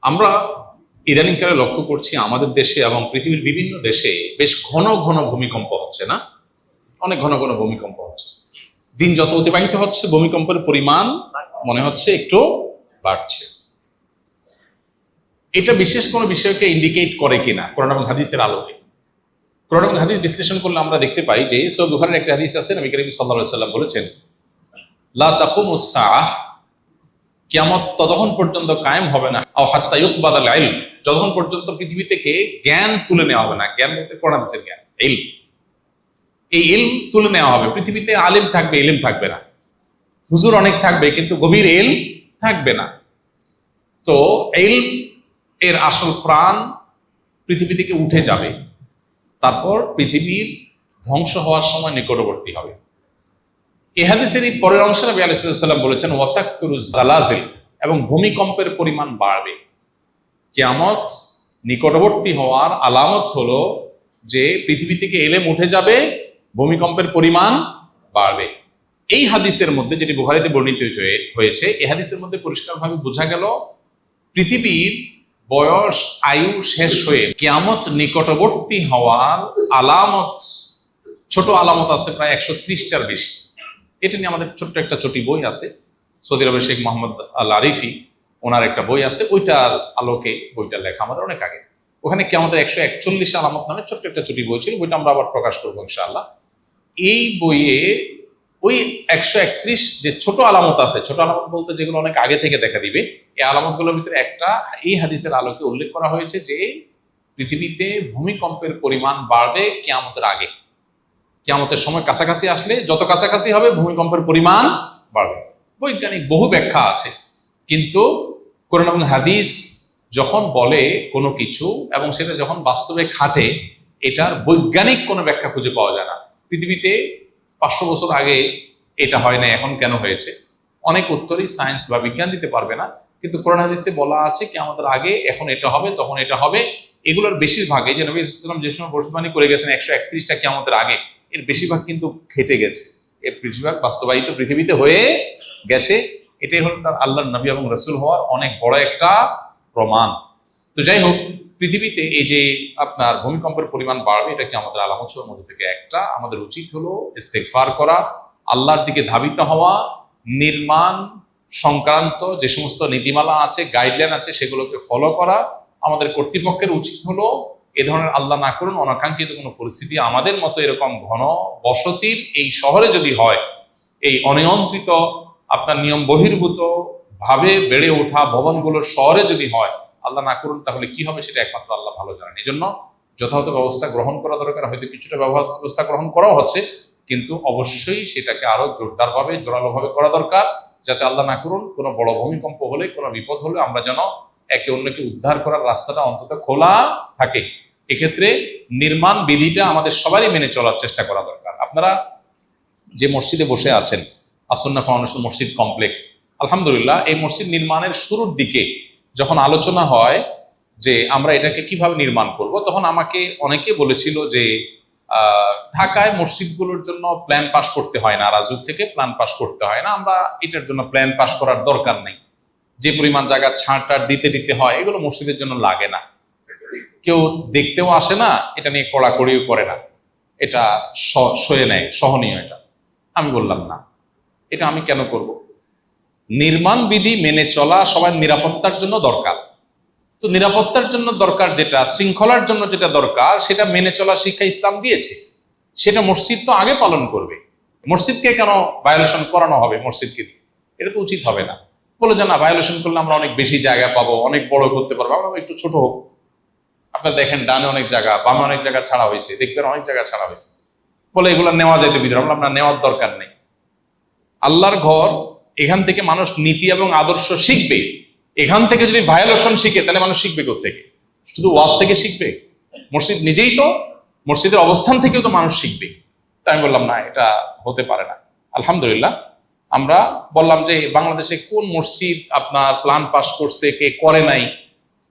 আমরা ইদানিংকালে লক্ষ্য করছি আমাদের দেশে এবং পৃথিবীর বিভিন্ন দেশে বেশ ঘন ঘন ভূমিকম্প হচ্ছে না? অনেক ঘন ঘন ভূমিকম্প হচ্ছে। দিন যত অতিবাহিত হচ্ছে ভূমিকম্পের পরিমাণ মনে হচ্ছে একটু বাড়ছে। এটা বিশেষ কোনো বিষয়কে ইন্ডিকেট করে কিনা কোরআন এবং হাদিসের আলোকে? কোরআন এবং হাদিস বিশ্লেষণ করলে আমরা দেখতে পাই যে সহিহ বুখারীর একটা হাদিস আছে, নবী করিম সাল্লাল্লাহু আলাইহি ওয়াসাল্লাম বলেছেন, লা তাকুমুস সাআহ, কিয়ামত ততক্ষণ পর্যন্ত কায়েম হবে না, আও হাত্তা ইউকবাদাল ইলম, যতক্ষণ পর্যন্ত পৃথিবী থেকে জ্ঞান তুলে নেওয়া হবে না। জ্ঞান বলতে কোরআন হাদিসের জ্ঞান, ইলম। এই ইলম তুলে নেওয়া হবে। পৃথিবীতে আলিম থাকবে, ইলম থাকবে না। হুজুর অনেক থাকবে কিন্তু গভীর ইলম থাকবে না। তো ইলম এর আসল প্রাণ পৃথিবী থেকে উঠে যাবে। তারপর পৃথিবীর ধ্বংস হওয়ার সময় নিকটবর্তী হবে। এই হাদিসের এই পরের অংশে নবী আলাইহিস সালাম বলেছেন, ওয়াতাকফিরুজ জালাজিল, এবং ভূমিকম্পের পরিমাণ বাড়বে। কিয়ামত নিকটবর্তী হওয়ার আলামত হলো যে পৃথিবী থেকে এলেম উঠে যাবে, ভূমিকম্পের পরিমাণ বাড়বে। এই হাদিসের মধ্যে, যেটি বুখারীতে বর্ণিত হয়েছে, এই হাদিসের মধ্যে পরিষ্কারভাবে বোঝা গেল পৃথিবীর বয়স আয়ু শেষ হয়ে কিয়ামত নিকটবর্তী হওয়ার আলামত, ছোট আলামত আছে প্রায় 130টার বেশি। এটা নিয়ে আমাদের ছোট্ট একটা ছোটি বই আছে, সৌদি আরবের শেখ মোহাম্মদ আল আরিফি, ওনার একটা বই আছে, ওইটার আলোকে বইটা লেখা আমাদের অনেক আগে। ওখানে কিয়ামতের 141 আলামত নামে ছোট্ট একটা ছোটি বই ছিল, বইটা আমরা আবার প্রকাশ করবো ইনশাআল্লাহ। এই বইয়ে ওই 131 যে ছোট আলামত আছে, ছোট আলামত বলতে যেগুলো অনেক আগে থেকে দেখা দিবে, এই আলামতগুলোর ভিতরে একটা এই হাদিসের আলোকে উল্লেখ করা হয়েছে যে পৃথিবীতে ভূমিকম্পের পরিমাণ বাড়বে কিয়ামতের আগে। কিয়ামতের সময় কাছাকাছি আসলে যত কাছাকাছি হবে ভূমিকম্পের পরিমাণ বাড়বে। বৈজ্ঞানিক বহু ব্যাখ্যা আছে, কিন্তু কোরআন এবং হাদিস যখন বলে কোনো কিছু এবং সেটা যখন বাস্তবে খাটে, এটার বৈজ্ঞানিক কোনো ব্যাখ্যা খুঁজে পাওয়া যায় না। পৃথিবীতে 500 বছর আগে এটা হয় না, এখন কেন হয়েছে? অনেক উত্তরই সায়েন্স বা বিজ্ঞান দিতে পারবে না, কিন্তু কোরআন হাদিসে বলা আছে কি আমাদের আগে এখন এটা হবে, তখন এটা হবে। এগুলোর বেশিরভাগ, এই যে নবী সাল্লাল্লাহু আলাইহি ওয়াসাল্লাম যে সময় ভবিষ্যদ্বাণী করে গেছেন 131টা কিয়ামতের আগে, এর বেশিরভাগ কিন্তু ঘটে গেছে, এর বেশিরভাগ বাস্তবায়িত পৃথিবীতে হয়ে গেছে। এটাই হলো তার আল্লাহর নবী এবং রাসূল হওয়ার অনেক বড় একটা প্রমাণ। তো যাই হোক, পৃথিবীতে এই যে আপনার ভূমিকম্পের পরিমাণ বাড়বে, এটা কি আমাদের আলামতের মধ্যে থেকে একটা। আমাদের উচিত হলো ইস্তেগফার করা, আল্লাহর দিকে ধাবিত হওয়া, নির্মাণ সংক্রান্ত যে সমস্ত নীতিমালা আছে, গাইডলাইন আছে, সেগুলোকে ফলো করা। আমাদের কর্তৃপক্ষের উচিত হলো এ ধরনের আল্লাহ না করুন অনাকাঙ্ক্ষিত কোনো পরিস্থিতি আমাদের মতো এরকম ঘন বসতির এই শহরে যদি হয়, এই অনিয়ন্ত্রিত আপনার নিয়ম বহির্ভূত ভাবে বেড়ে ওঠা ভবনগুলোর শহরে যদি হয়, আল্লাহ না করুন, তাহলে কি হবে সেটা একমাত্র আল্লাহ ভালো জানেন। এই জন্য যথাযথ ব্যবস্থা গ্রহণ করা দরকার। হয়তো কিছুটা ব্যবস্থা গ্রহণ করাও হচ্ছে, কিন্তু অবশ্যই সেটাকে আরো জোরদারভাবে, জোরালোভাবে করা দরকার, যাতে আল্লাহ না করুন কোনো বড় ভূমিকম্প হলে, কোনো বিপদ হলে আমরা যেন একে অন্যকে উদ্ধার করার রাস্তাটা অন্তত খোলা থাকে। এক্ষেত্রে নির্মাণ বিধিটা আমাদের সবারই মেনে চলার চেষ্টা করা দরকার। আপনারা যে মসজিদে বসে আছেন, আসন্না ফাউন্ডেশন মসজিদ কমপ্লেক্স, আলহামদুলিল্লাহ, এই মসজিদ নির্মাণের শুরুর দিকে যখন আলোচনা হয় যে আমরা এটাকে কিভাবে নির্মাণ করব, তখন আমাকে অনেকে বলেছিল যে ঢাকায় মসজিদগুলোর জন্য প্ল্যান পাস করতে হয় না, রাজুক থেকে প্ল্যান পাস করতে হয় না, আমরা এটার জন্য প্ল্যান পাস করার দরকার নেই, যে পরিমাণ জায়গা ছাড় দিতে হয় এগুলো মসজিদের জন্য লাগে না, কেউ দেখতেও আসে না, এটা নিয়ে কড়াকড়িও করে না, এটা সয়ে নেয়, সহনীয়। এটা আমি বললাম না, এটা আমি কেন করব? নির্মাণ বিধি মেনে চলা সবার নিরাপত্তার জন্য দরকার। তো নিরাপত্তার জন্য দরকার যেটা, শৃঙ্খলার জন্য যেটা দরকার, সেটা মেনে চলার শিক্ষা ইসলাম দিয়েছে। সেটা মসজিদ তো আগে পালন করবে। মসজিদকে কেন ভায়োলেশন করানো হবে মসজিদকে দিয়ে? এটা তো উচিত হবে না। বলে যে না, ভায়োলেশন করলে আমরা অনেক বেশি জায়গা পাবো, অনেক বড় করতে পারবো, আমরা একটু ছোট হোক। আপনার দেখেন ডানে অনেক জায়গা, বামে অনেক জায়গা ছাড়া হয়েছে, দেখবেন অনেক জায়গা ছাড়া হয়েছে, বলে এগুলো নেওয়া যায় তো ভিতরে, আমরা নেওয়ার দরকার নেই। আল্লাহর ঘর, এখান থেকে মানুষ নীতি এবং আদর্শ শিখবে। এখান থেকে যদি ভায়োলেশন শিখে, তাহলে মানুষ শিখবে কোত্থেকে? শুধু ওয়াজ থেকে শিখবে? মসজিদ নিজেই তো, মসজিদের অবস্থান থেকেও তো মানুষ শিখবে। তাই আমি বললাম না, এটা হতে পারে না। আলহামদুলিল্লাহ, আমরা বললাম যে বাংলাদেশে কোন মসজিদ আপনার প্ল্যান পাস করছে, কে করে নাই,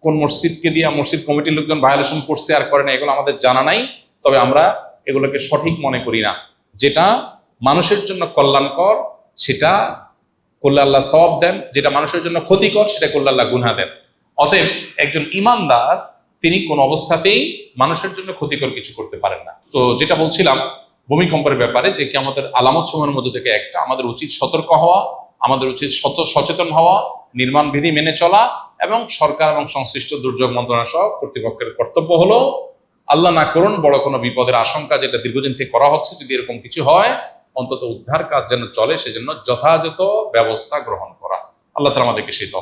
কোন মসজিদকে দিয়ে মসজিদ কমিটির লোকজন ভায়োলেশন করছে আর করে নাই, এগুলো আমাদের জানা নাই। তবে আমরা এগুলোকে সঠিক মনে করি না। যেটা মানুষের জন্য কল্যাণকর সেটা করলে আল্লাহ সওয়াব দেন, যেটা মানুষের জন্য ক্ষতিকর সেটা করলে আল্লাহ গুনাহ দেন। অতএব একজন ইমানদার তিনি কোন অবস্থাতেই মানুষের জন্য ক্ষতিকর কিছু করতে পারেন না। তো যেটা বলছিলাম ভূমিকম্পের ব্যাপারে, যে কি আমাদের আলামত সমূহের মধ্যে থেকে একটা, আমাদের উচিত সতর্ক হওয়া, আমাদের উচিত সচেতন হওয়া, নির্মাণ বিধি মেনে চলা, এবং সরকার এবং সংশ্লিষ্ট দুর্যোগ মন্ত্রণালয় সহ কর্তৃপক্ষের কর্তব্য হলো আল্লাহ না করুন বড় কোনো বিপদের আশঙ্কা যেটা দীর্ঘদিন থেকে করা হচ্ছে, যদি এরকম কিছু হয় অন্তত উদ্ধার কাজ যেন চলে সেজন্য যথাযথ ব্যবস্থা গ্রহণ করা। আল্লাহ তাআলা আমাদেরকে সেই তৌফিক